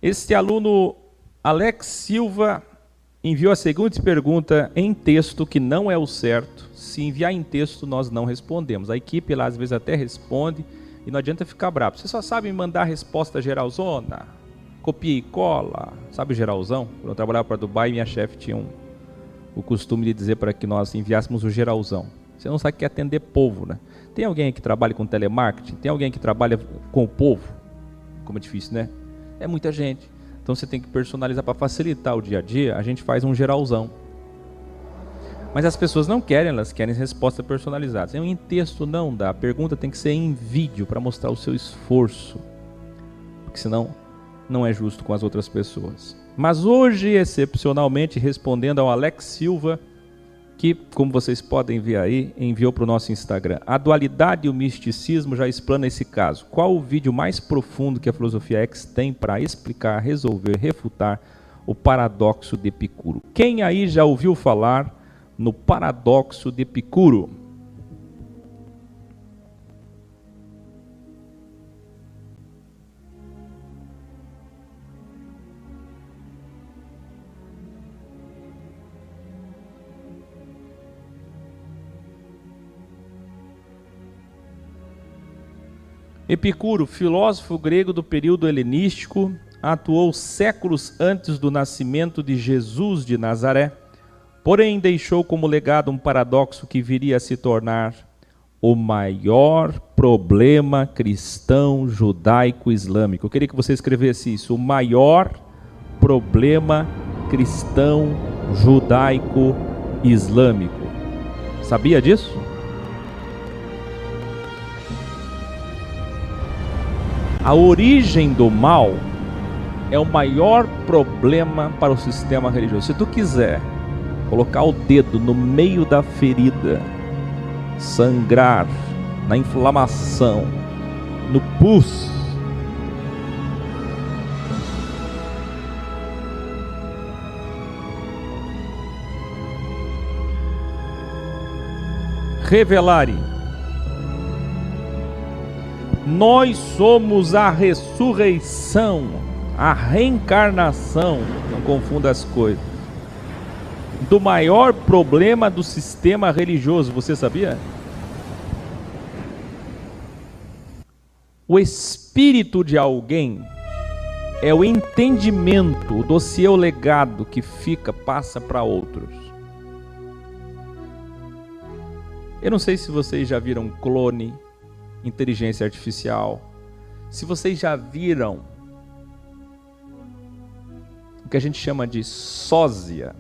Este aluno Alex Silva enviou a seguinte pergunta em texto, que não é o certo. Se enviar em texto, nós não respondemos. A equipe lá às vezes até responde e não adianta ficar bravo. Você só sabe mandar resposta geralzona, copia e cola, sabe geralzão? Quando eu trabalhava para Dubai, minha chefe tinha o costume de dizer para que nós enviássemos o geralzão. Você não sabe que é atender povo, né? Tem alguém que trabalha com telemarketing? Tem alguém que trabalha com o povo? Como é difícil, né? É muita gente. Então você tem que personalizar para facilitar o dia a dia. A gente faz um geralzão. Mas as pessoas não querem, elas querem respostas personalizadas. Em texto não dá. A pergunta tem que ser em vídeo para mostrar o seu esforço. Porque senão não é justo com as outras pessoas. Mas hoje, excepcionalmente, respondendo ao Alex Silva, que, como vocês podem ver aí, enviou para o nosso Instagram. A dualidade e o misticismo já explana esse caso. Qual o vídeo mais profundo que a Filosofia X tem para explicar, resolver, refutar o paradoxo de Epicuro? Quem aí já ouviu falar no paradoxo de Epicuro? Epicuro, filósofo grego do período helenístico, atuou séculos antes do nascimento de Jesus de Nazaré, porém deixou como legado um paradoxo que viria a se tornar o maior problema cristão, judaico, islâmico. Eu queria que você escrevesse isso, o maior problema cristão, judaico, islâmico. Sabia disso? A origem do mal é o maior problema para o sistema religioso. Se tu quiser colocar o dedo no meio da ferida, sangrar, na inflamação, no pus, revelare: nós somos a ressurreição, a reencarnação, não confunda as coisas, do maior problema do sistema religioso. Você sabia? O espírito de alguém é o entendimento, o dossiê, o legado que passa para outros. Eu não sei se vocês já viram clone, inteligência artificial, se vocês já viram o que a gente chama de sósia.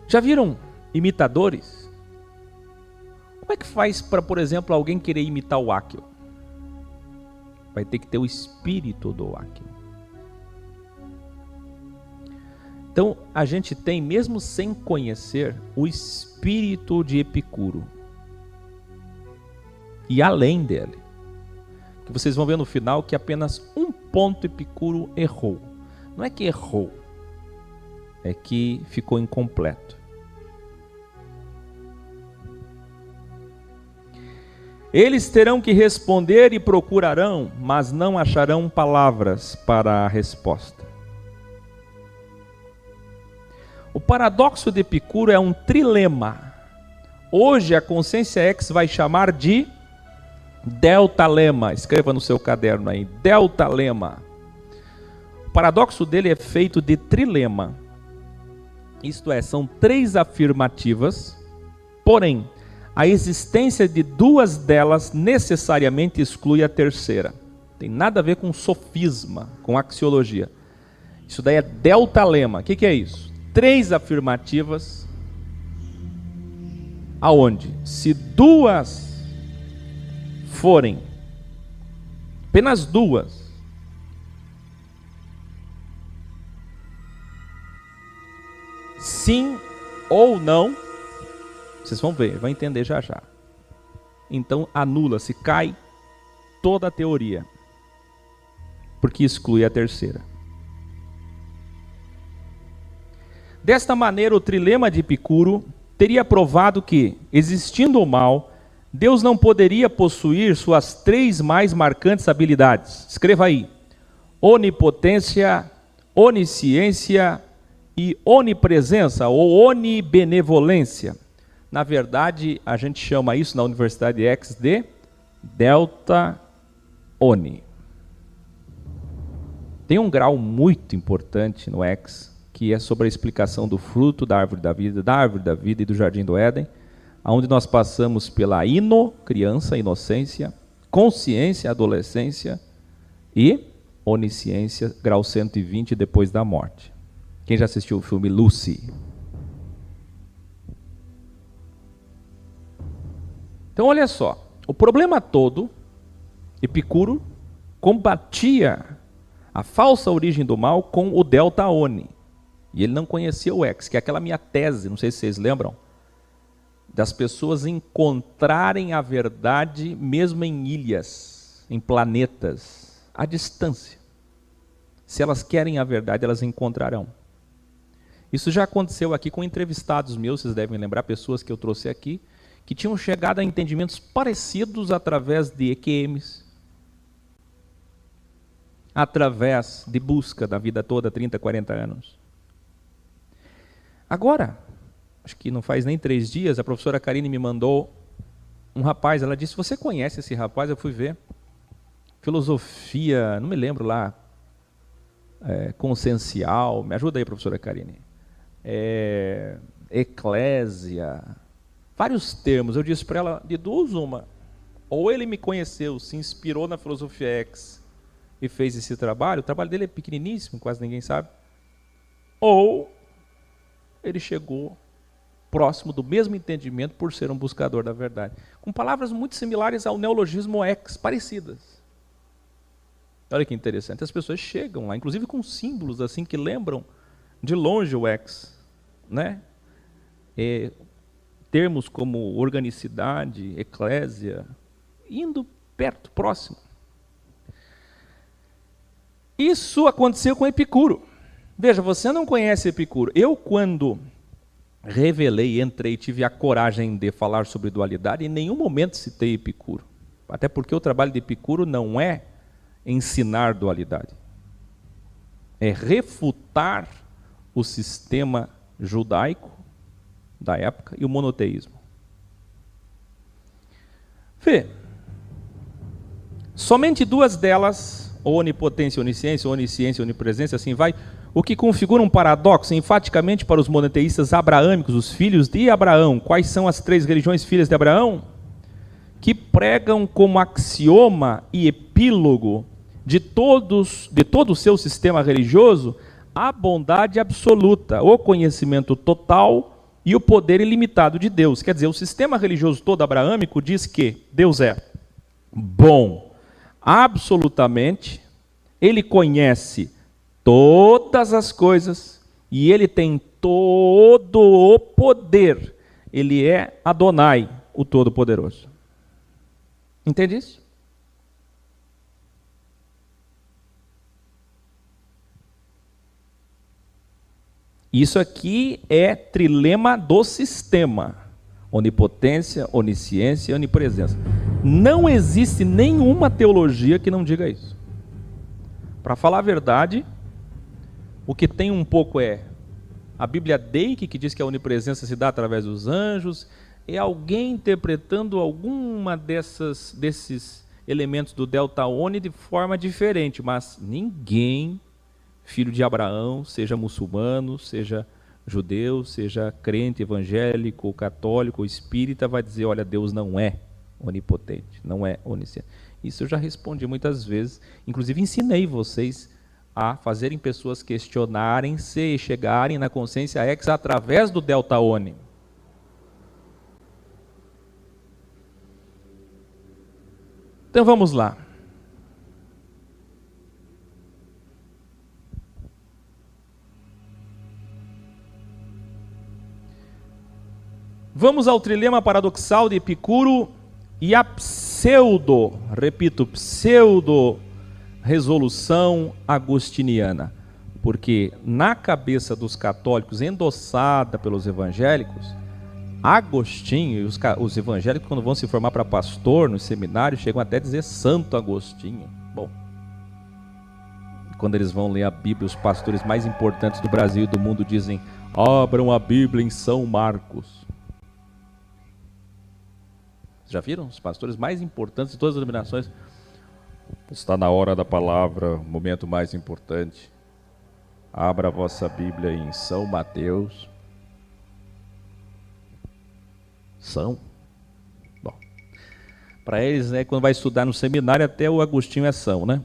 Já viram imitadores? Como é que faz para, por exemplo, alguém querer imitar o Akio? Vai ter que ter o espírito do Akio. Então, a gente tem, mesmo sem conhecer, o espírito de Epicuro. E além dele, que vocês vão ver no final que apenas um ponto Epicuro errou. Não é que errou, é que ficou incompleto. Eles terão que responder e procurarão, mas não acharão palavras para a resposta. O paradoxo de Epicuro é um trilema. Hoje a Consciência X vai chamar de deltalema. Escreva no seu caderno aí, deltalema. O paradoxo dele é feito de trilema. Isto é, são 3 afirmativas, porém, a existência de 2 delas necessariamente exclui a terceira. Tem nada a ver com sofisma, com axiologia. Isso daí é deltalema. O que é isso? 3 afirmativas, aonde, se 2 forem, apenas 2, sim ou não, vocês vão ver, vão entender já já. Então anula-se, cai toda a teoria, porque exclui a terceira. Desta maneira, o trilema de Epicuro teria provado que, existindo o mal, Deus não poderia possuir suas 3 mais marcantes habilidades. Escreva aí: onipotência, onisciência e onipresença ou onibenevolência. Na verdade, a gente chama isso na Universidade X de Delta Oni. Tem um grau muito importante no X, que é sobre a explicação do fruto da árvore da vida e do jardim do Éden, onde nós passamos pela criança, inocência, consciência, adolescência e onisciência, grau 120 depois da morte. Quem já assistiu o filme Lucy? Então olha só, o problema todo, Epicuro combatia a falsa origem do mal com o Delta Oni. E ele não conhecia o X, que é aquela minha tese, não sei se vocês lembram, das pessoas encontrarem a verdade mesmo em ilhas, em planetas, à distância. Se elas querem a verdade, elas encontrarão. Isso já aconteceu aqui com entrevistados meus, vocês devem lembrar, pessoas que eu trouxe aqui, que tinham chegado a entendimentos parecidos através de EQMs, através de busca da vida toda, 30, 40 anos. Agora, acho que não faz nem 3 dias, a professora Karine me mandou um rapaz, ela disse: você conhece esse rapaz? Eu fui ver. Filosofia, não me lembro lá, consciencial, me ajuda aí, professora Karine. Eclésia, vários termos. Eu disse para ela, de duas uma, ou ele me conheceu, se inspirou na filosofia X e fez esse trabalho, o trabalho dele é pequeniníssimo, quase ninguém sabe, ou ele chegou próximo do mesmo entendimento por ser um buscador da verdade, com palavras muito similares ao neologismo X, parecidas. Olha que interessante, as pessoas chegam lá, inclusive com símbolos assim que lembram de longe o X, né? Termos como organicidade, eclésia, indo perto, próximo. Isso aconteceu com Epicuro. Veja, você não conhece Epicuro. Eu, quando revelei, entrei, tive a coragem de falar sobre dualidade, em nenhum momento citei Epicuro. Até porque o trabalho de Epicuro não é ensinar dualidade. É refutar o sistema judaico da época e o monoteísmo. Vê, somente 2 delas, onipotência, onisciência, onisciência, onipresença, assim vai, o que configura um paradoxo enfaticamente para os monoteístas abraâmicos, os filhos de Abraão. Quais são as 3 religiões filhas de Abraão? Que pregam como axioma e epílogo de todo o seu sistema religioso a bondade absoluta, o conhecimento total e o poder ilimitado de Deus. Quer dizer, o sistema religioso todo abraâmico diz que Deus é bom absolutamente, ele conhece todas as coisas e ele tem todo o poder. Ele é Adonai, o Todo-Poderoso. Entende isso? Isso aqui é trilema do sistema. Onipotência, onisciência e onipresença. Não existe nenhuma teologia que não diga isso. Para falar a verdade, o que tem um pouco é a Bíblia Deike, que diz que a onipresença se dá através dos anjos, é alguém interpretando alguma desses elementos do Delta Oni de forma diferente, mas ninguém, filho de Abraão, seja muçulmano, seja judeu, seja crente, evangélico, católico, espírita, vai dizer, olha, Deus não é onipotente, não é onisciente. Isso eu já respondi muitas vezes, inclusive ensinei vocês a fazerem pessoas questionarem-se e chegarem na consciência X através do Delta Oni. Então vamos lá. Vamos ao trilema paradoxal de Epicuro e a pseudo-resolução agostiniana. Porque na cabeça dos católicos, endossada pelos evangélicos, Agostinho, e os evangélicos, quando vão se formar para pastor no seminário, chegam até a dizer Santo Agostinho. Bom, quando eles vão ler a Bíblia, os pastores mais importantes do Brasil e do mundo dizem: abram a Bíblia em São Marcos. Já viram? Os pastores mais importantes de todas as denominações. Está na hora da palavra, o momento mais importante. Abra a vossa Bíblia em São Mateus. São? Bom, para eles, né, quando vai estudar no seminário, até o Agostinho é São, né?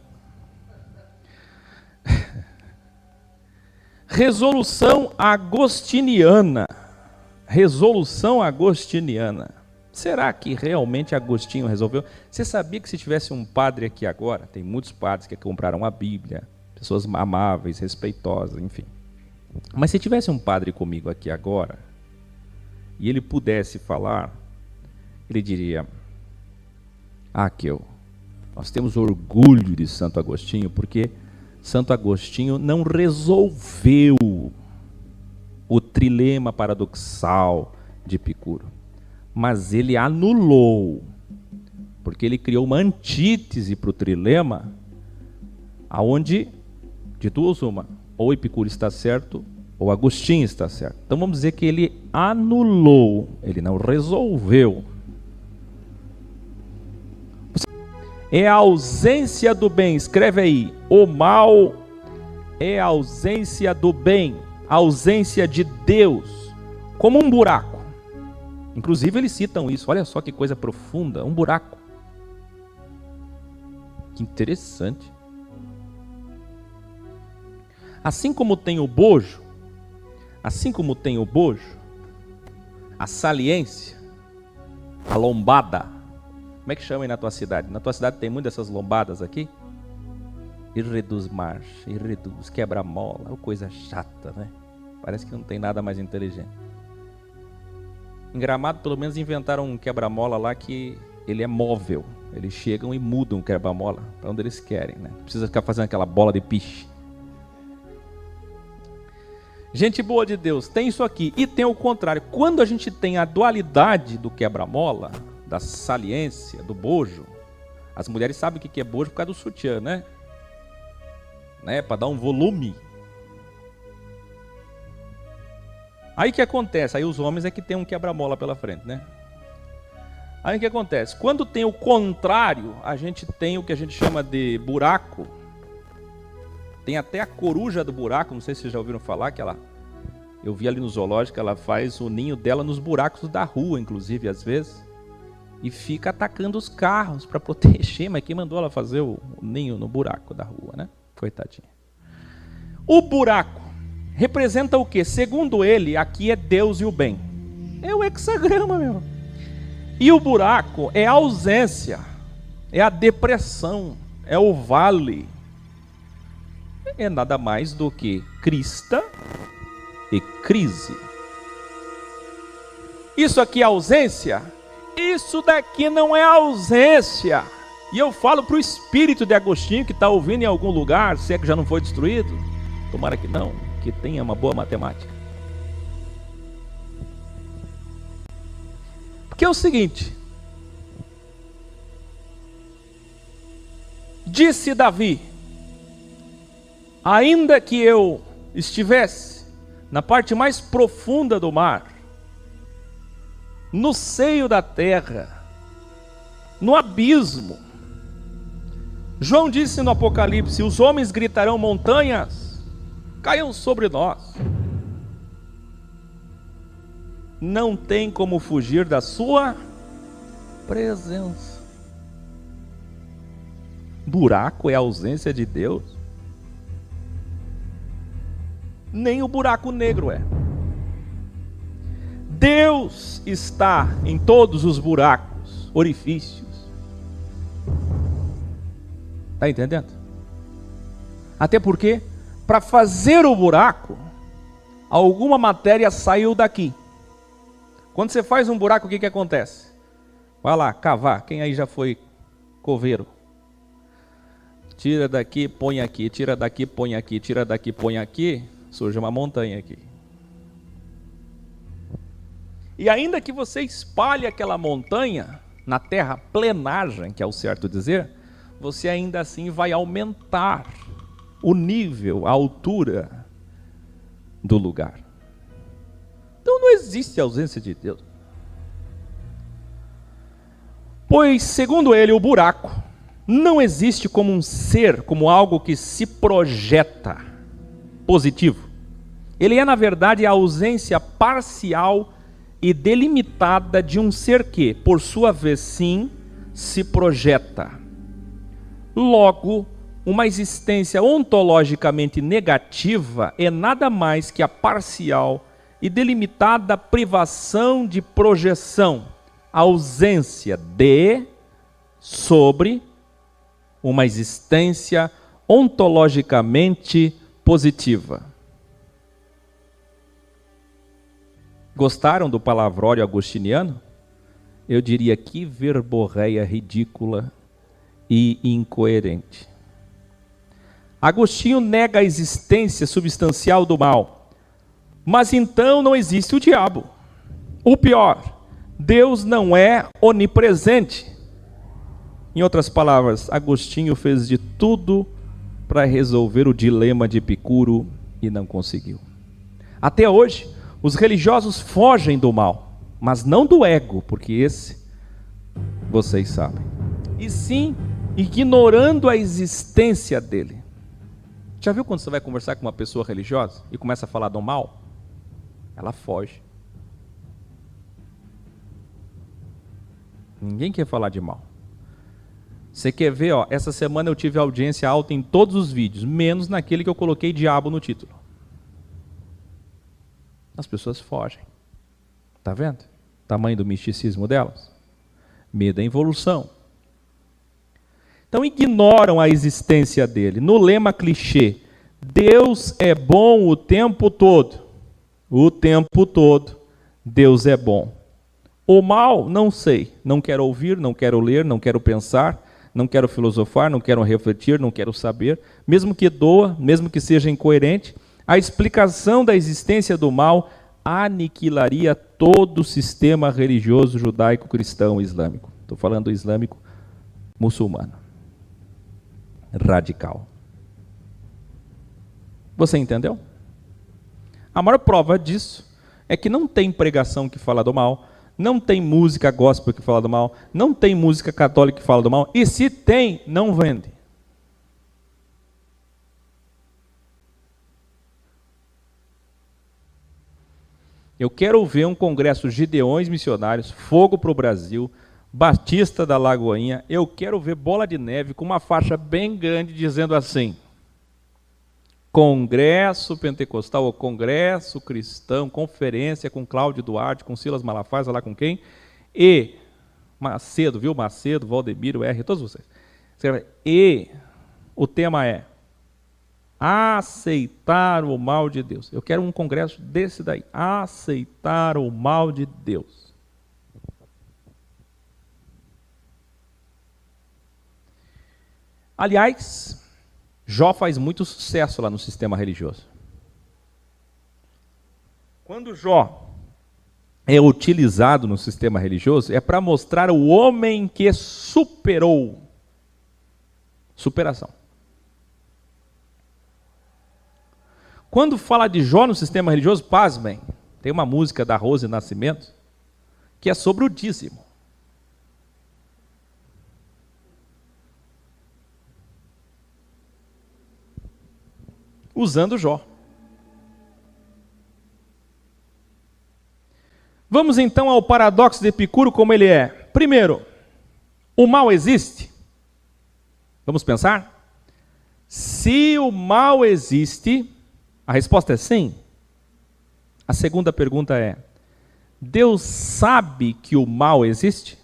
Resolução agostiniana. Resolução agostiniana. Será que realmente Agostinho resolveu? Você sabia que se tivesse um padre aqui agora, tem muitos padres que compraram a Bíblia, pessoas amáveis, respeitosas, enfim. Mas se tivesse um padre comigo aqui agora, e ele pudesse falar, ele diria: Aquel, nós temos orgulho de Santo Agostinho, porque Santo Agostinho não resolveu o trilema paradoxal de Epicuro, mas ele anulou, porque ele criou uma antítese para o trilema, aonde, de duas uma, ou Epicuro está certo, ou Agostinho está certo. Então vamos dizer que ele anulou, ele não resolveu. É a ausência do bem, escreve aí, o mal é a ausência do bem, a ausência de Deus, como um buraco. Inclusive eles citam isso, olha só que coisa profunda, um buraco. Que interessante. Assim como tem o bojo, a saliência, a lombada. Como é que chama aí na tua cidade? Na tua cidade tem muitas dessas lombadas aqui? E reduz marcha, e reduz, quebra mola, coisa chata, né? Parece que não tem nada mais inteligente. Em Gramado, pelo menos, inventaram um quebra-mola lá que ele é móvel. Eles chegam e mudam o quebra-mola para onde eles querem, né? Não precisa ficar fazendo aquela bola de piche. Gente boa de Deus, tem isso aqui. E tem o contrário. Quando a gente tem a dualidade do quebra-mola, da saliência, do bojo, as mulheres sabem o que é bojo por causa do sutiã, né? Para dar um volume. Aí o que acontece? Aí os homens é que tem um quebra-mola pela frente, né? Aí o que acontece? Quando tem o contrário, a gente tem o que a gente chama de buraco. Tem até a coruja do buraco, não sei se vocês já ouviram falar, que eu vi ali no zoológico, ela faz o ninho dela nos buracos da rua, inclusive, às vezes, e fica atacando os carros para proteger, mas quem mandou ela fazer o ninho no buraco da rua, né? Coitadinha. O buraco representa o quê? Segundo ele, aqui é Deus e o bem. É o hexagrama, meu. E o buraco é a ausência, é a depressão, é o vale. É nada mais do que crista e crise. Isso aqui é ausência? Isso daqui não é ausência. E eu falo para o espírito de Agostinho que está ouvindo em algum lugar, se é que já não foi destruído, tomara que não, que tenha uma boa matemática. Porque é o seguinte, disse Davi: ainda que eu estivesse na parte mais profunda do mar, no seio da terra, no abismo. João disse no Apocalipse: os homens gritarão, montanhas caiam sobre nós. Não tem como fugir da sua presença. Buraco é a ausência de Deus? Nem o buraco negro é. Deus está em todos os buracos, orifícios. Está entendendo? Até porque, para fazer o buraco, alguma matéria saiu daqui. Quando você faz um buraco, o que acontece? Vai lá, cavar. Quem aí já foi coveiro? Tira daqui, põe aqui. Tira daqui, põe aqui. Tira daqui, põe aqui. Surge uma montanha aqui. E ainda que você espalhe aquela montanha na terra plenagem, que é o certo dizer, você ainda assim vai aumentar o nível, a altura do lugar. Então não existe ausência de Deus. Pois, segundo ele, o buraco não existe como um ser, como algo que se projeta positivo. Ele é, na verdade, a ausência parcial e delimitada de um ser que, por sua vez, sim, se projeta. Logo, uma existência ontologicamente negativa é nada mais que a parcial e delimitada privação de projeção, ausência de, sobre, uma existência ontologicamente positiva. Gostaram do palavrório agostiniano? Eu diria que verborreia ridícula e incoerente. Agostinho nega a existência substancial do mal, mas então não existe o diabo. O pior, Deus não é onipresente. Em outras palavras, Agostinho fez de tudo para resolver o dilema de Epicuro e não conseguiu. Até hoje, os religiosos fogem do mal, mas não do ego, porque esse vocês sabem. E sim, ignorando a existência dele. Já viu quando você vai conversar com uma pessoa religiosa e começa a falar do mal? Ela foge. Ninguém quer falar de mal. Você quer ver, ó, essa semana eu tive audiência alta em todos os vídeos, menos naquele que eu coloquei diabo no título. As pessoas fogem. Está vendo? Tamanho do misticismo delas. Medo é involução. Então ignoram a existência dele. No lema clichê, Deus é bom o tempo todo. O tempo todo, Deus é bom. O mal, não sei. Não quero ouvir, não quero ler, não quero pensar, não quero filosofar, não quero refletir, não quero saber. Mesmo que doa, mesmo que seja incoerente, a explicação da existência do mal aniquilaria todo o sistema religioso judaico, cristão, islâmico. Estou falando do islâmico muçulmano. Radical. Você entendeu? A maior prova disso é que não tem pregação que fala do mal, não tem música gospel que fala do mal, não tem música católica que fala do mal, e se tem, não vende. Eu quero ver um congresso Gideões Missionários, Fogo para o Brasil, Batista da Lagoinha. Eu quero ver Bola de Neve com uma faixa bem grande dizendo assim: Congresso Pentecostal, ou Congresso Cristão, conferência com Cláudio Duarte, com Silas Malafaia, sei lá com quem, e Macedo, viu? Macedo, Valdemiro, R, todos vocês. E o tema é aceitar o mal de Deus. Eu quero um congresso desse daí. Aceitar o mal de Deus. Aliás, Jó faz muito sucesso lá no sistema religioso. Quando Jó é utilizado no sistema religioso, é para mostrar o homem que superou. Superação. Quando fala de Jó no sistema religioso, pasmem, tem uma música da Rose Nascimento que é sobre o dízimo. Usando Jó. Vamos então ao paradoxo de Epicuro como ele é. Primeiro, o mal existe? Vamos pensar? Se o mal existe, a resposta é sim. A segunda pergunta é: Deus sabe que o mal existe?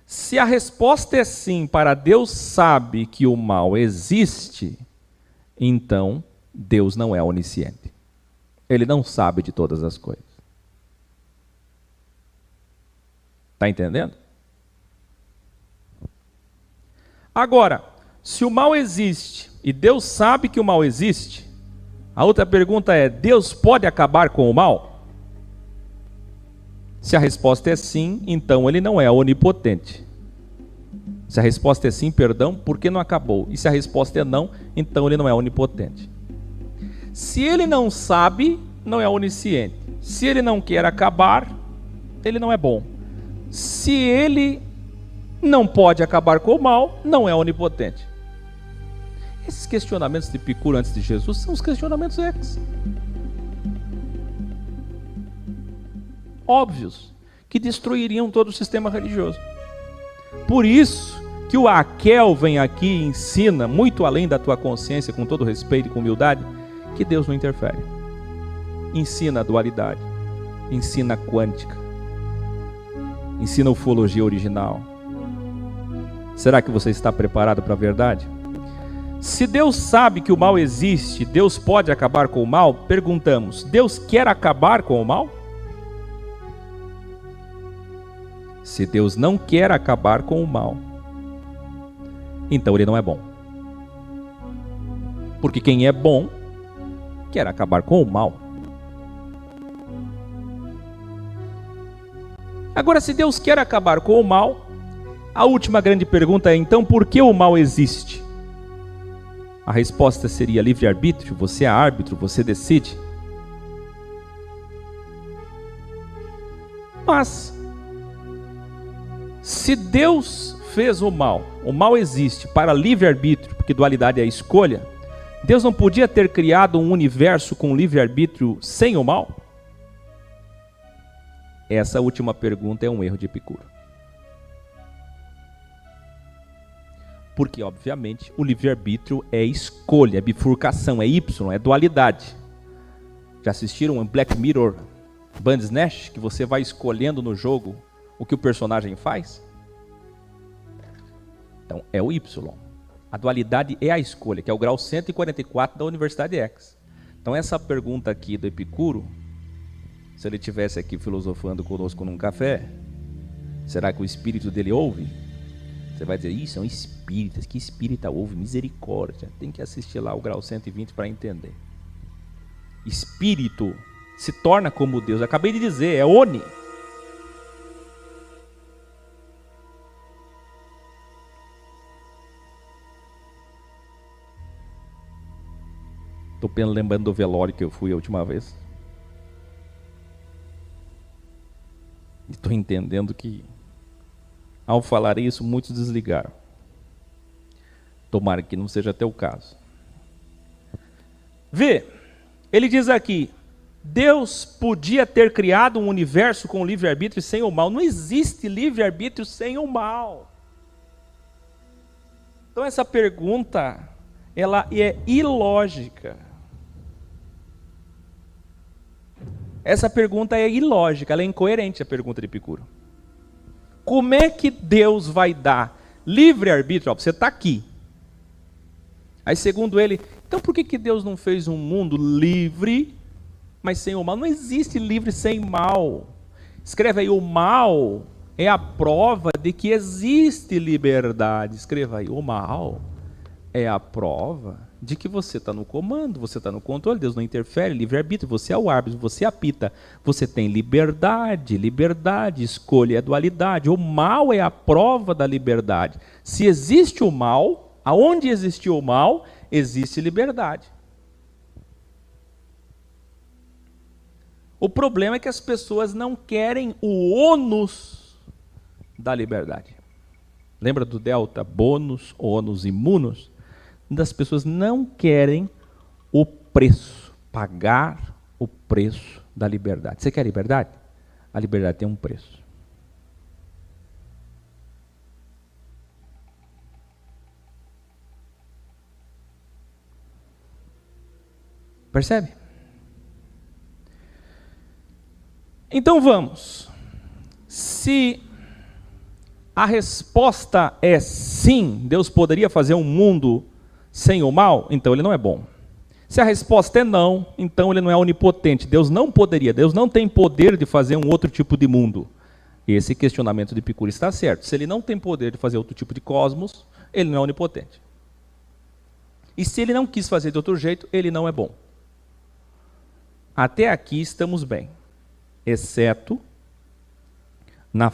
Se a resposta é sim, para Deus sabe que o mal existe, então Deus não é onisciente. Ele não sabe de todas as coisas. Está entendendo? Agora, se o mal existe e Deus sabe que o mal existe, a outra pergunta é: Deus pode acabar com o mal? Se a resposta é sim, então ele não é onipotente. Se a resposta é sim, perdão, por que não acabou? E se a resposta é não, então ele não é onipotente. Se ele não sabe, não é onisciente. Se ele não quer acabar, ele não é bom. Se ele não pode acabar com o mal, não é onipotente. Esses questionamentos de Epicuro antes de Jesus são os questionamentos óbvios, que destruiriam todo o sistema religioso. Por isso que o Aquel vem aqui e ensina, muito além da tua consciência, com todo respeito e com humildade, que Deus não interfere. Ensina a dualidade, ensina a quântica, ensina a ufologia original. Será que você está preparado para a verdade? Se Deus sabe que o mal existe, Deus pode acabar com o mal? Perguntamos, Deus quer acabar com o mal? Se Deus não quer acabar com o mal, então ele não é bom. Porque quem é bom quer acabar com o mal. Agora, se Deus quer acabar com o mal, a última grande pergunta é então, por que o mal existe? A resposta seria livre-arbítrio, você é árbitro, você decide. Mas, se Deus fez o mal existe para livre-arbítrio, porque dualidade é a escolha, Deus não podia ter criado um universo com livre-arbítrio sem o mal? Essa última pergunta é um erro de Epicuro. Porque, obviamente, o livre-arbítrio é escolha, é bifurcação, é Y, é dualidade. Já assistiram em Black Mirror, Bandersnatch, que você vai escolhendo no jogo o que o personagem faz? Então, é o Y. A dualidade é a escolha, que é o grau 144 da Universidade X. Então, essa pergunta aqui do Epicuro, se ele estivesse aqui filosofando conosco num café, será que o espírito dele ouve? Você vai dizer, são espíritas, que espírita ouve? Misericórdia. Tem que assistir lá o grau 120 para entender. Espírito se torna como Deus. Acabei de dizer, é Oni. Estou lembrando do velório que eu fui a última vez. E estou entendendo que, ao falar isso, muitos desligaram. Tomara que não seja até o caso. Vê, ele diz aqui, Deus podia ter criado um universo com livre-arbítrio sem o mal. Não existe livre-arbítrio sem o mal. Então essa pergunta, ela é ilógica. Essa pergunta é ilógica, ela é incoerente, a pergunta de Epicuro. Como é que Deus vai dar livre-arbítrio? Você está aqui. Aí, segundo ele, então por que Deus não fez um mundo livre, mas sem o mal? Não existe livre sem mal. Escreve aí, o mal é a prova de que existe liberdade. Escreva aí, o mal é a prova de que você está no comando, você está no controle, Deus não interfere, livre-arbítrio, você é o árbitro, você apita, você tem liberdade, escolha é dualidade, o mal é a prova da liberdade. Se existe o mal, aonde existiu o mal, existe liberdade. O problema é que as pessoas não querem o ônus da liberdade. Lembra do delta? Bônus, ônus e munus? Das pessoas não querem o preço, pagar o preço da liberdade. Você quer liberdade? A liberdade tem um preço. Percebe? Então vamos. Se a resposta é sim, Deus poderia fazer um mundo sem o mal, então ele não é bom. Se a resposta é não, então ele não é onipotente. Deus não poderia, Deus não tem poder de fazer um outro tipo de mundo. Esse questionamento de Epicuro está certo. Se ele não tem poder de fazer outro tipo de cosmos, ele não é onipotente. E se ele não quis fazer de outro jeito, ele não é bom. Até aqui estamos bem, exceto no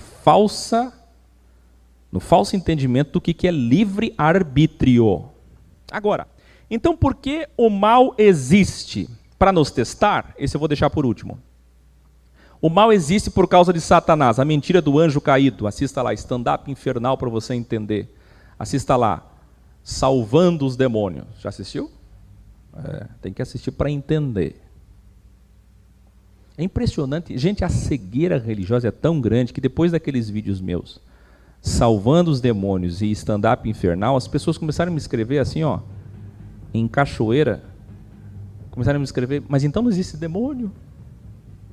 falso entendimento do que é livre-arbítrio. Agora, então por que o mal existe? Para nos testar, esse eu vou deixar por último. O mal existe por causa de Satanás, a mentira do anjo caído. Assista lá, stand-up infernal para você entender. Assista lá, Salvando os Demônios. Já assistiu? Tem que assistir para entender. É impressionante. Gente, a cegueira religiosa é tão grande que depois daqueles vídeos meus, Salvando os Demônios e stand-up infernal, as pessoas começaram a me escrever assim, ó, em cachoeira. Começaram a me escrever, mas então não existe demônio?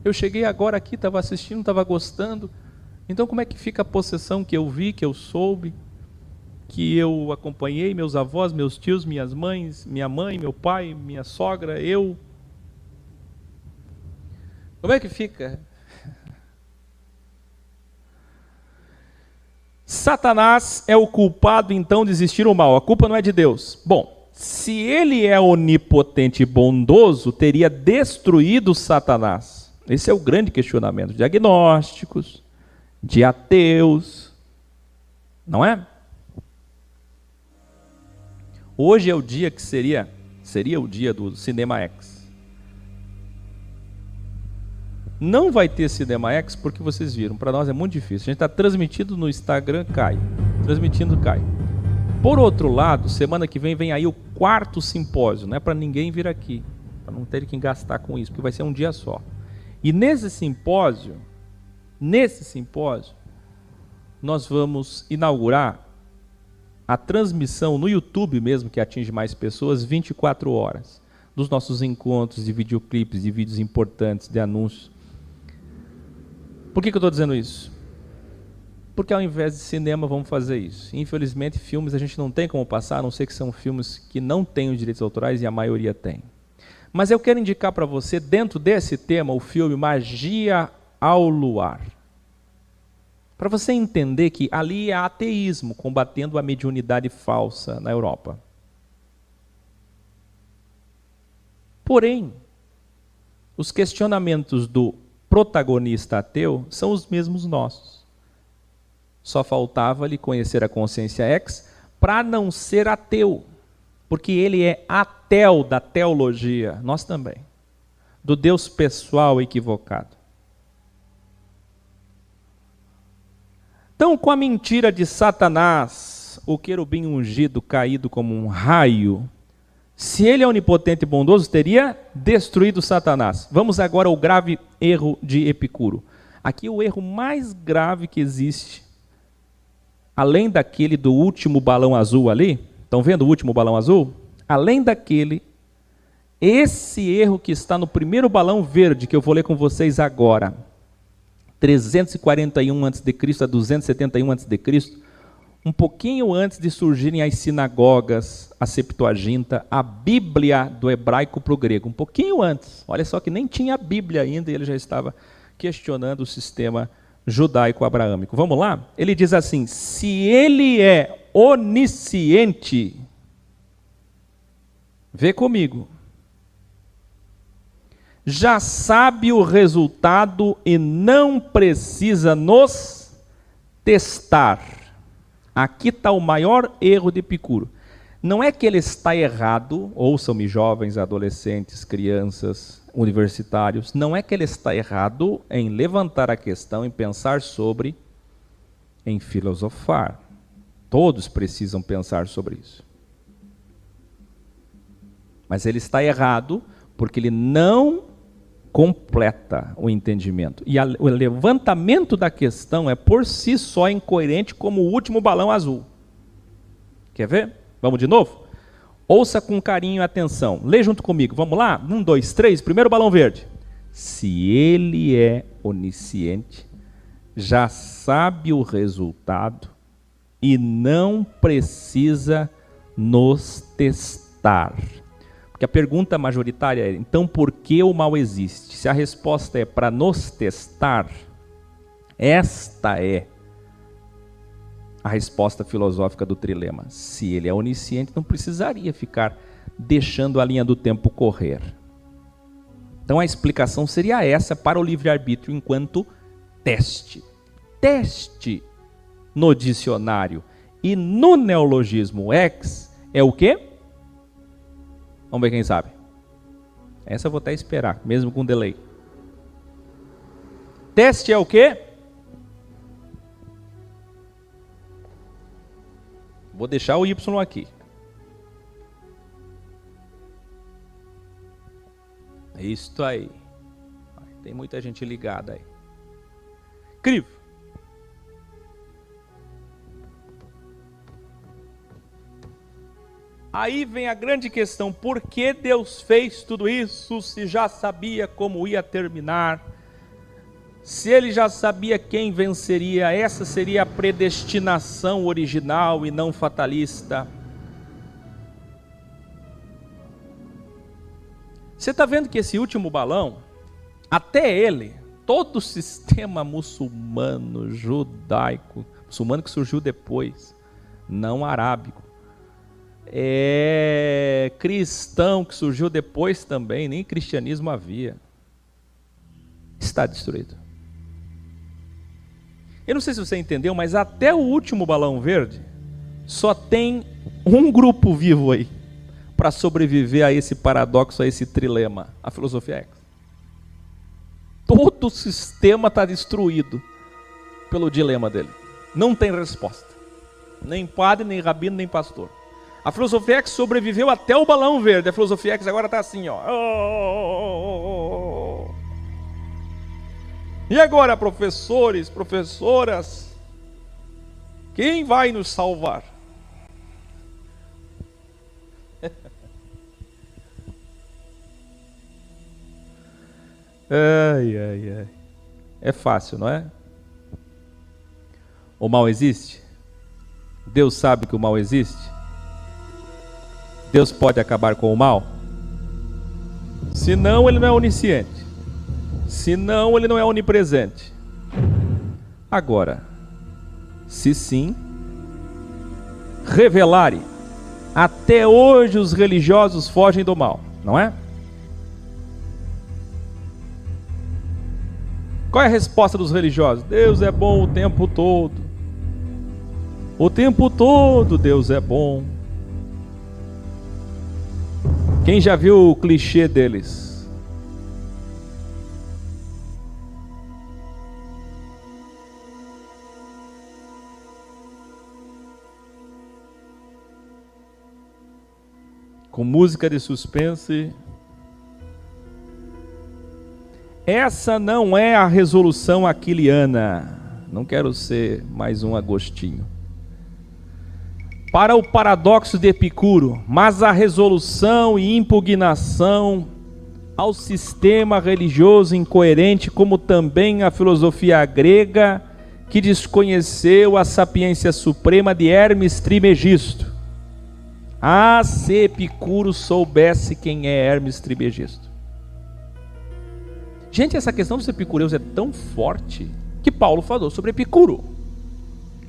Eu cheguei agora aqui, estava assistindo, estava gostando. Então como é que fica a possessão que eu vi, que eu soube, que eu acompanhei, meus avós, meus tios, minhas mães, minha mãe, meu pai, minha sogra, eu? Como é que fica? Satanás é o culpado então de existir o mal. A culpa não é de Deus. Bom, se ele é onipotente e bondoso, teria destruído Satanás. Esse é o grande questionamento de agnósticos, de ateus, não é? Hoje é o dia que seria o dia do Cinema X. Não vai ter Cinema X porque vocês viram, para nós é muito difícil. A gente está transmitindo no Instagram, cai. Transmitindo, cai. Por outro lado, semana que vem aí o 4º simpósio, não é para ninguém vir aqui, para não ter que gastar com isso, porque vai ser um dia só. E nesse simpósio, nós vamos inaugurar a transmissão no YouTube mesmo, que atinge mais pessoas, 24 horas, dos nossos encontros de videoclipes, de vídeos importantes, de anúncios. Por que eu estou dizendo isso? Porque ao invés de cinema vamos fazer isso. Infelizmente, filmes a gente não tem como passar, a não ser que são filmes que não têm os direitos autorais e a maioria tem. Mas eu quero indicar para você, dentro desse tema, o filme Magia ao Luar. Para você entender que ali é ateísmo, combatendo a mediunidade falsa na Europa. Porém, os questionamentos do protagonista ateu são os mesmos nossos. Só faltava-lhe conhecer a consciência X para não ser ateu. Porque ele é ateu da teologia, nós também, do Deus pessoal equivocado. Então, com a mentira de Satanás, o querubim ungido caído como um raio, se ele é onipotente e bondoso, teria destruído Satanás. Vamos agora ao grave erro de Epicuro. Aqui o erro mais grave que existe, além daquele do último balão azul ali. Estão vendo o último balão azul? Além daquele, esse erro que está no primeiro balão verde, que eu vou ler com vocês agora, 341 a.C. a 271 a.C., um pouquinho antes de surgirem as sinagogas, a Septuaginta, a Bíblia do hebraico para o grego, um pouquinho antes. Olha só que nem tinha a Bíblia ainda e ele já estava questionando o sistema judaico-abraâmico. Vamos lá? Ele diz assim, se ele é onisciente, vê comigo, já sabe o resultado e não precisa nos testar. Aqui está o maior erro de Epicuro. Não é que ele está errado, ouçam-me jovens, adolescentes, crianças, universitários, não é que ele está errado em levantar a questão, em pensar sobre, em filosofar. Todos precisam pensar sobre isso. Mas ele está errado porque ele não completa o entendimento. E o levantamento da questão é por si só incoerente como o último balão azul. Quer ver? Vamos de novo? Ouça com carinho e atenção. Lê junto comigo. Vamos lá? 1, 2, 3. Primeiro balão verde. Se ele é onisciente, já sabe o resultado e não precisa nos testar. Porque a pergunta majoritária é, então por que o mal existe? Se a resposta é para nos testar, esta é a resposta filosófica do trilema. Se ele é onisciente, não precisaria ficar deixando a linha do tempo correr. Então a explicação seria essa para o livre-arbítrio enquanto teste. teste no dicionário e no neologismo ex é o quê? Vamos ver quem sabe. Essa eu vou até esperar, mesmo com delay. Teste é o quê? Vou deixar o Y aqui. Isto aí. Tem muita gente ligada aí. Crivo. Aí vem a grande questão: por que Deus fez tudo isso se já sabia como ia terminar? Se ele já sabia quem venceria, essa seria a predestinação original e não fatalista. Você está vendo que esse último balão, até ele, todo o sistema muçulmano, judaico, muçulmano que surgiu depois, não arábico, cristão que surgiu depois também, nem cristianismo havia, está destruído. Eu não sei se você entendeu, mas até o último balão verde, só tem um grupo vivo aí, para sobreviver a esse paradoxo, a esse trilema, a filosofia X. Todo o sistema está destruído pelo dilema dele. Não tem resposta. Nem padre, nem rabino, nem pastor. A filosofia X sobreviveu até o balão verde. A filosofia X agora está assim, ó. E agora, professores, professoras, quem vai nos salvar? Ai, ai, ai. É fácil, não é? O mal existe? Deus sabe que o mal existe? Deus pode acabar com o mal? Senão ele não é onisciente. Senão ele não é onipresente. Agora, se sim, revelare. Até hoje os religiosos fogem do mal, não é? Qual é a resposta dos religiosos? Deus é bom o tempo todo. O tempo todo Deus é bom. Quem já viu o clichê deles? Com música de suspense. Essa não é a resolução aquiliana. Não quero ser mais um Agostinho. Para o paradoxo de Epicuro, mas a resolução e impugnação ao sistema religioso incoerente, como também a filosofia grega, que desconheceu a sapiência suprema de Hermes Trismegisto. Ah, se Epicuro soubesse quem é Hermes Trismegisto. Gente, essa questão dos epicureus é tão forte que Paulo falou sobre Epicuro.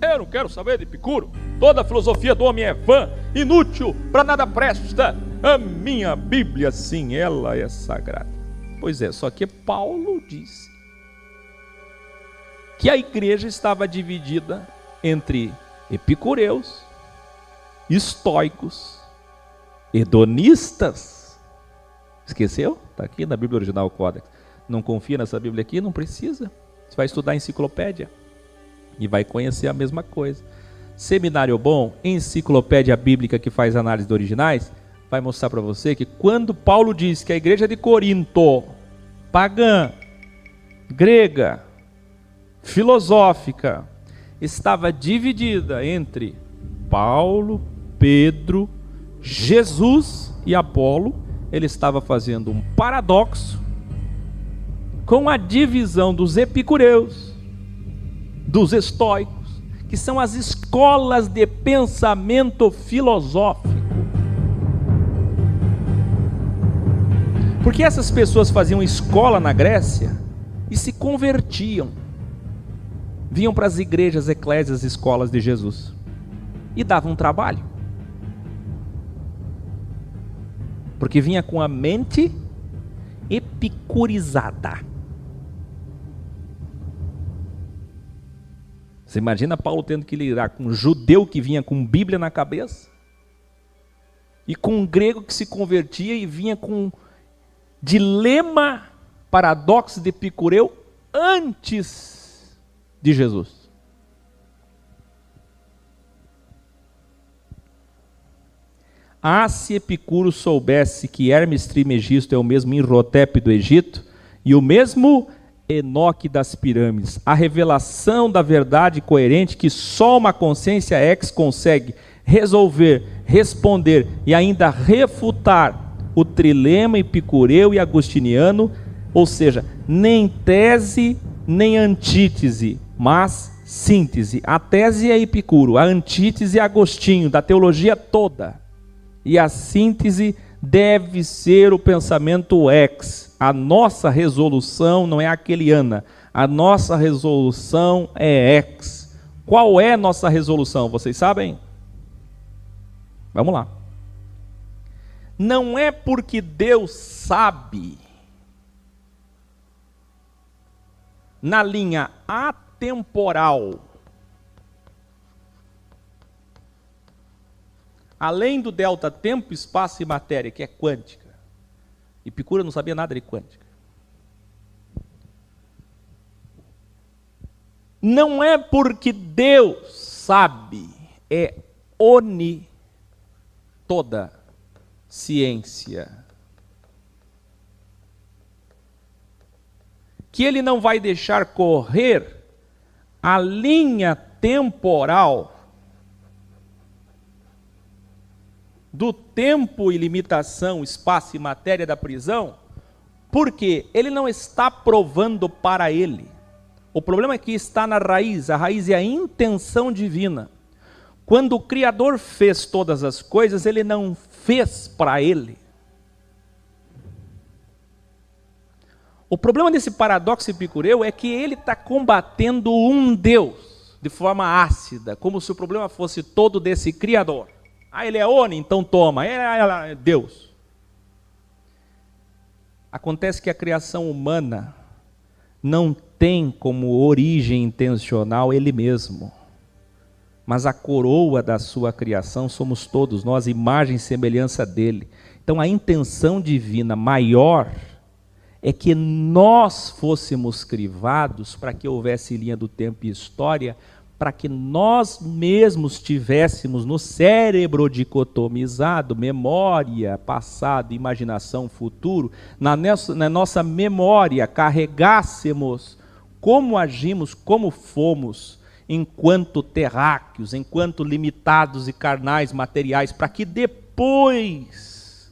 Eu não quero saber de Epicuro. Toda a filosofia do homem é vã, inútil, para nada presta. A minha Bíblia, sim, ela é sagrada. Pois é, só que Paulo disse que a igreja estava dividida entre epicureus, estoicos, hedonistas. Esqueceu? Está aqui na Bíblia Original Codex. Não confia nessa Bíblia aqui? Não precisa. Você vai estudar a enciclopédia e vai conhecer a mesma coisa. Seminário bom, enciclopédia bíblica que faz análise de originais, vai mostrar para você que quando Paulo diz que a igreja de Corinto, pagã, grega, filosófica, estava dividida entre Paulo, Pedro, Jesus e Apolo, ele estava fazendo um paradoxo com a divisão dos epicureus, dos estoicos, que são as escolas de pensamento filosófico. Porque essas pessoas faziam escola na Grécia e se convertiam, vinham para as igrejas, eclésias, escolas de Jesus e davam trabalho, porque vinha com a mente epicurizada. Você imagina Paulo tendo que lidar com um judeu que vinha com Bíblia na cabeça e com um grego que se convertia e vinha com dilema, paradoxo de Epicureu antes de Jesus. Ah, se Epicuro soubesse que Hermes Trismegisto é o mesmo Imhotep do Egito e o mesmo Enoque das pirâmides, a revelação da verdade coerente que só uma consciência ex consegue resolver, responder e ainda refutar o trilema epicureu e agostiniano, ou seja, nem tese nem antítese, mas síntese. A tese é Epicuro, a antítese é Agostinho, da teologia toda. E a síntese deve ser o pensamento ex. A nossa resolução não é aqueliana, a nossa resolução é ex. Qual é a nossa resolução? Vocês sabem? Vamos lá. Não é porque Deus sabe, na linha atemporal, além do delta tempo, espaço e matéria, que é quântica. Epicuro não sabia nada de quântica. Não é porque Deus sabe, é toda ciência, que ele não vai deixar correr a linha temporal do tempo e limitação, espaço e matéria da prisão, porque ele não está provando para ele. O problema é que está na raiz, a raiz é a intenção divina. Quando o Criador fez todas as coisas, ele não fez para ele. O problema desse paradoxo epicureu é que ele está combatendo um Deus de forma ácida, como se o problema fosse todo desse Criador. Ah, ele é Oni, então toma, é Deus. Acontece que a criação humana não tem como origem intencional ele mesmo, mas a coroa da sua criação somos todos nós, imagem e semelhança dele. Então a intenção divina maior é que nós fôssemos crivados para que houvesse linha do tempo e história, para que nós mesmos tivéssemos no cérebro dicotomizado memória, passado, imaginação, futuro, na nossa memória carregássemos como agimos, como fomos, enquanto terráqueos, enquanto limitados e carnais materiais, para que depois,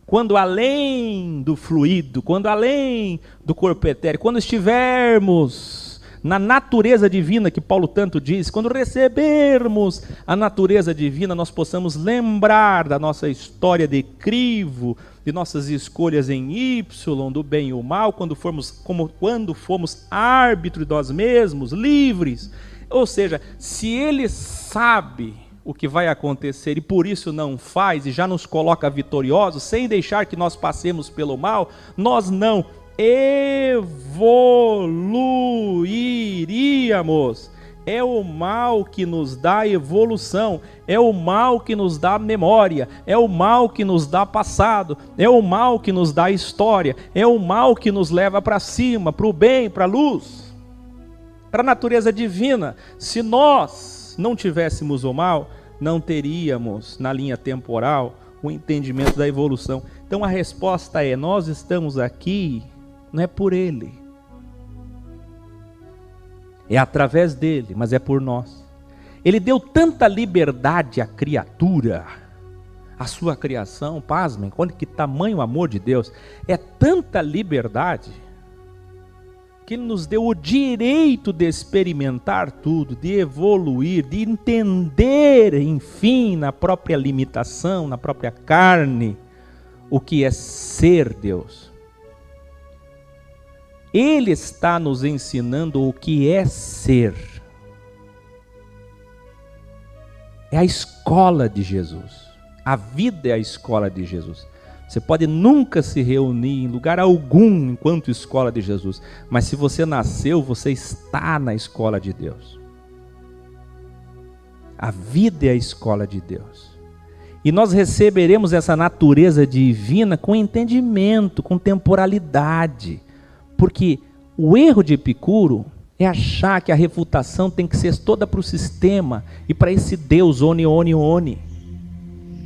quando além do fluido, quando além do corpo etéreo, quando estivermos na natureza divina que Paulo tanto diz, quando recebermos a natureza divina, nós possamos lembrar da nossa história de crivo, de nossas escolhas em Y, do bem e o mal, quando fomos árbitros de nós mesmos, livres. Ou seja, se ele sabe o que vai acontecer e por isso não faz e já nos coloca vitoriosos, sem deixar que nós passemos pelo mal, nós não evoluiríamos. É o mal que nos dá evolução, é o mal que nos dá memória, é o mal que nos dá passado, é o mal que nos dá história, é o mal que nos leva para cima, para o bem, para a luz, para a natureza divina. Se nós não tivéssemos o mal, não teríamos na linha temporal o entendimento da evolução. Então a resposta é: nós estamos aqui não é por ele, é através dele, mas é por nós. Ele deu tanta liberdade à criatura, à sua criação, pasmem, olha que tamanho o amor de Deus, é tanta liberdade, que ele nos deu o direito de experimentar tudo, de evoluir, de entender, enfim, na própria limitação, na própria carne, o que é ser Deus. Ele está nos ensinando o que é ser. É a escola de Jesus. A vida é a escola de Jesus. Você pode nunca se reunir em lugar algum enquanto escola de Jesus, mas se você nasceu, você está na escola de Deus. A vida é a escola de Deus. E nós receberemos essa natureza divina com entendimento, com temporalidade. Porque o erro de Epicuro é achar que a refutação tem que ser toda para o sistema e para esse Deus, oni.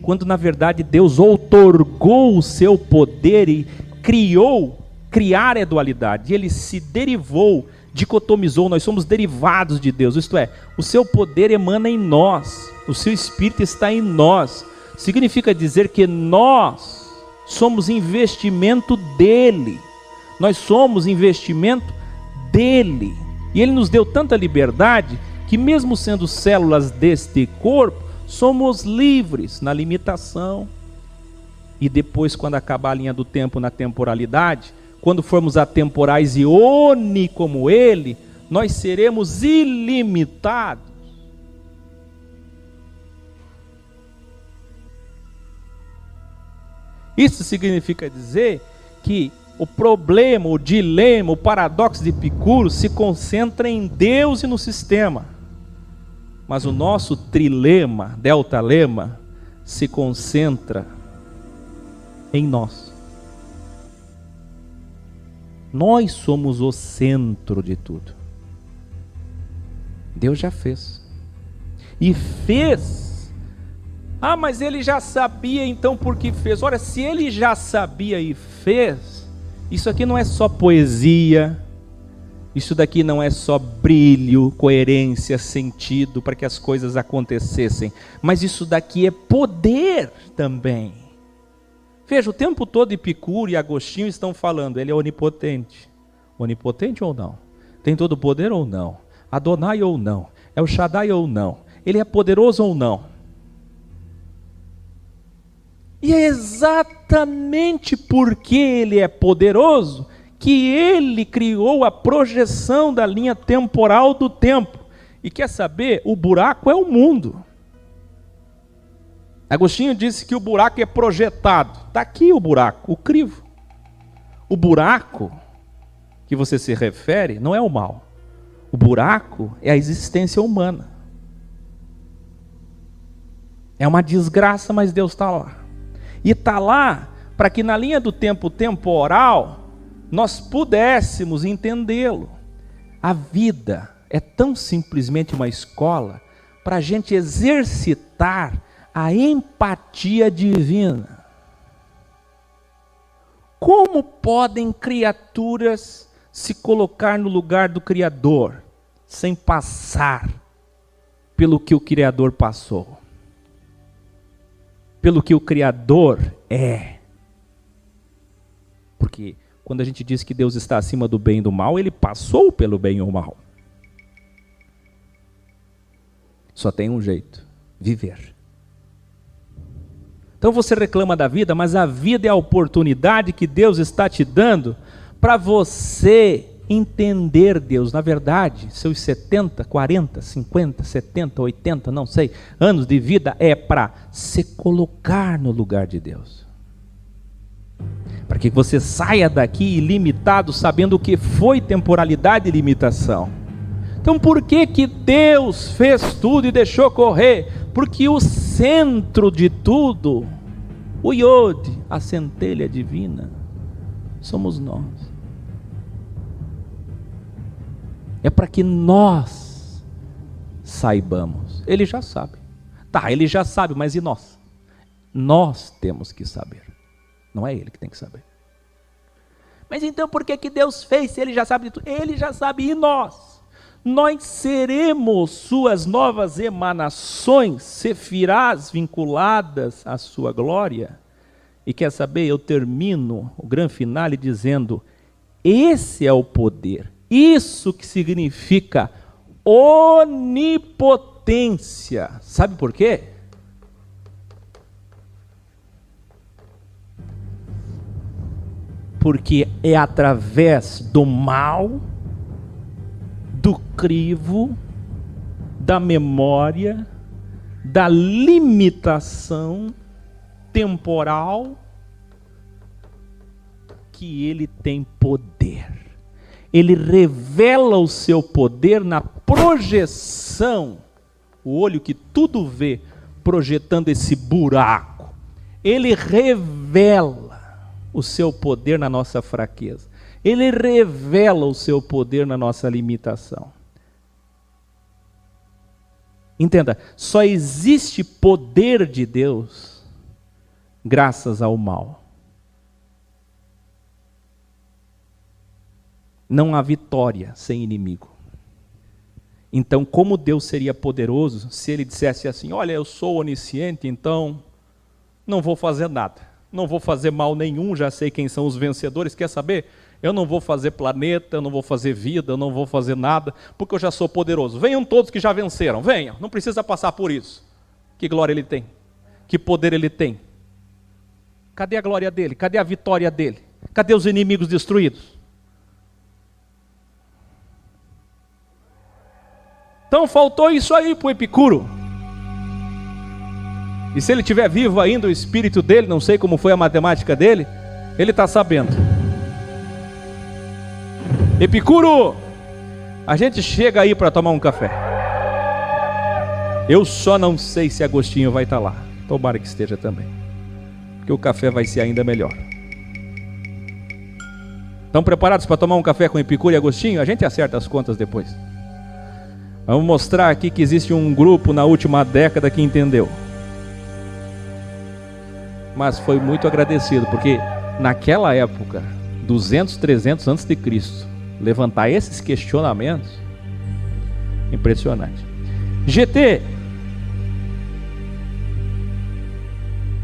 Quando na verdade Deus outorgou o seu poder e criar é dualidade. Ele se derivou, dicotomizou, nós somos derivados de Deus. Isto é, o seu poder emana em nós, o seu Espírito está em nós. Significa dizer que nós somos investimento dele. Nós somos investimento dele. E ele nos deu tanta liberdade que mesmo sendo células deste corpo, somos livres na limitação. E depois, quando acabar a linha do tempo na temporalidade, quando formos atemporais e oni como ele, nós seremos ilimitados. Isso significa dizer que o problema, o dilema, o paradoxo de Epicuro se concentra em Deus e no sistema. Mas o nosso trilema, deltalema, se concentra em nós. Nós somos o centro de tudo. Deus já fez. E fez. Ah, mas ele já sabia, então por que fez? Ora, se ele já sabia e fez, isso aqui não é só poesia, isso daqui não é só brilho, coerência, sentido para que as coisas acontecessem, mas isso daqui é poder também. Veja, o tempo todo Epicuro e Agostinho estão falando, ele é onipotente. Onipotente ou não? Tem todo o poder ou não? Adonai ou não? É o Shaddai ou não? Ele é poderoso ou não? E é exatamente porque ele é poderoso que ele criou a projeção da linha temporal do tempo. E quer saber? O buraco é o mundo. Agostinho disse que o buraco é projetado. Está aqui o buraco, o crivo. O buraco que você se refere não é o mal. O buraco é a existência humana. É uma desgraça, mas Deus está lá. E está lá para que na linha do tempo temporal nós pudéssemos entendê-lo. A vida é tão simplesmente uma escola para a gente exercitar a empatia divina. Como podem criaturas se colocar no lugar do Criador sem passar pelo que o Criador passou? Pelo que o Criador é. Porque quando a gente diz que Deus está acima do bem e do mal, ele passou pelo bem e o mal. Só tem um jeito: viver. Então você reclama da vida, mas a vida é a oportunidade que Deus está te dando para você entender Deus. Na verdade, seus 70, 40, 50, 70, 80, não sei, anos de vida é para se colocar no lugar de Deus. Para que você saia daqui ilimitado, sabendo o que foi temporalidade e limitação. Então por que que Deus fez tudo e deixou correr? Porque o centro de tudo, o Iod, a centelha divina, somos nós. É para que nós saibamos. Ele já sabe. Tá, ele já sabe, mas e nós? Nós temos que saber. Não é ele que tem que saber. Mas então por que que Deus fez se ele já sabe de tudo? Ele já sabe, e nós? Nós seremos suas novas emanações, sefirás vinculadas à sua glória. E quer saber, eu termino o grande finale dizendo, esse é o poder. Isso que significa onipotência. Sabe por quê? Porque é através do mal, do crivo, da memória, da limitação temporal, que ele tem poder. Ele revela o seu poder na projeção o olho que tudo vê, projetando esse buraco, ele revela o seu poder na nossa fraqueza. Ele revela o seu poder na nossa limitação. Entenda, só existe poder de Deus graças ao mal. Não há vitória sem inimigo. Então, como Deus seria poderoso se Ele dissesse assim: olha, eu sou onisciente, então não vou fazer nada, não vou fazer mal nenhum, já sei quem são os vencedores, quer saber? Eu não vou fazer planeta, eu não vou fazer vida, eu não vou fazer nada, porque eu já sou poderoso. Venham todos que já venceram, venham, não precisa passar por isso. Que glória Ele tem, que poder Ele tem. Cadê a glória dEle? Cadê a vitória dEle? Cadê os inimigos destruídos? Então faltou isso aí para o Epicuro. E se ele estiver vivo ainda, o espírito dele, não sei como foi a matemática dele, ele está sabendo. Epicuro, a gente chega aí para tomar um café. Eu só não sei se Agostinho vai estar lá. Tomara que esteja também, porque o café vai ser ainda melhor. Estão preparados para tomar um café com Epicuro e Agostinho? A gente acerta as contas depois. Vamos mostrar aqui que existe um grupo na última década que entendeu. Mas foi muito agradecido, porque naquela época, 200, 300 antes de Cristo, levantar esses questionamentos, impressionante. GT,